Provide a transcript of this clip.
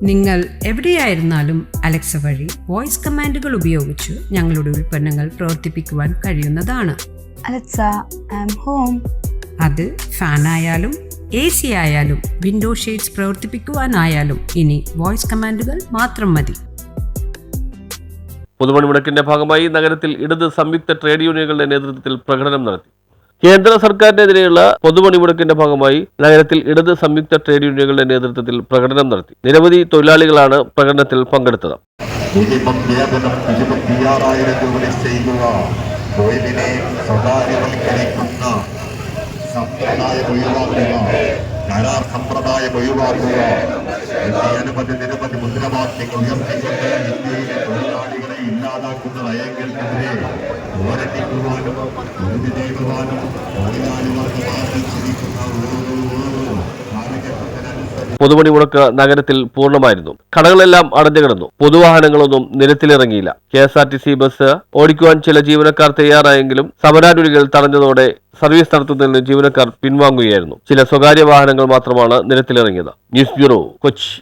നിങ്ങൾ എവിടെയായിരുന്നാലും അലക്സ വഴി വോയിസ് കമാൻഡുകൾ ഉപയോഗിച്ച് ഞങ്ങളുടെ ഉൽപ്പന്നങ്ങൾ പ്രവർത്തിപ്പിക്കുവാൻ കഴിയുന്നതാണ്. Alexa, I'm home. അത് ഫാനായാലും AC ആയാലും വിൻഡോ ഷെയ്ഡ്സ് പ്രവർത്തിപ്പിക്കുവാനായാലും ഇനി വോയിസ് കമാൻഡുകൾ മാത്രം മതി. പൊതുപണിമുടക്കിന്റെ ഭാഗമായി നഗരത്തിൽ ഇടത് സംയുക്ത ട്രേഡ് യൂണിയനുകളുടെ നേതൃത്വത്തിൽ പ്രകടനം നടത്തി. കേന്ദ്ര സർക്കാരിനെതിരെയുള്ള പൊതുപണിമുടക്കിന്റെ ഭാഗമായി നഗരത്തിൽ ഇടത് സംയുക്ത ട്രേഡ് യൂണിയനുകളുടെ നേതൃത്വത്തിൽ പ്രകടനം നടത്തി. നിരവധി തൊഴിലാളികളാണ് പ്രകടനത്തിൽ പങ്കെടുത്തത്. കരാർ സമ്പ്രദായം ഒഴിവാക്കുക നിരവധി മുദ്രാവാക്യങ്ങൾ ഉയർത്തിക്കൊണ്ട് ഇന്ത്യയിലെ തൊഴിലാളികളെ ഇല്ലാതാക്കുന്ന നയങ്ങൾക്കെതിരെ പോരടിക്കുവാനും നീതി നേടുവാനും തൊഴിലാളികൾക്ക് മാറ്റിച്ചിരിക്കുന്ന പൊതുപണിമുടക്ക് നഗരത്തിൽ പൂർണ്ണമായിരുന്നു. കടകളെല്ലാം അടഞ്ഞു കിടന്നു. പൊതുവാഹനങ്ങളൊന്നും നിരത്തിലിറങ്ങിയില്ല. KSRTC ബസ് ഓടിക്കുവാൻ ചില ജീവനക്കാർ തയ്യാറായെങ്കിലും സമരാനുകൂലികൾ തടഞ്ഞതോടെ സർവീസ് നടത്തുന്നതിൽ നിന്ന് ജീവനക്കാർ പിൻവാങ്ങുകയായിരുന്നു. ചില സ്വകാര്യ വാഹനങ്ങൾ മാത്രമാണ് നിരത്തിലിറങ്ങിയത്. News bureau, Kochi.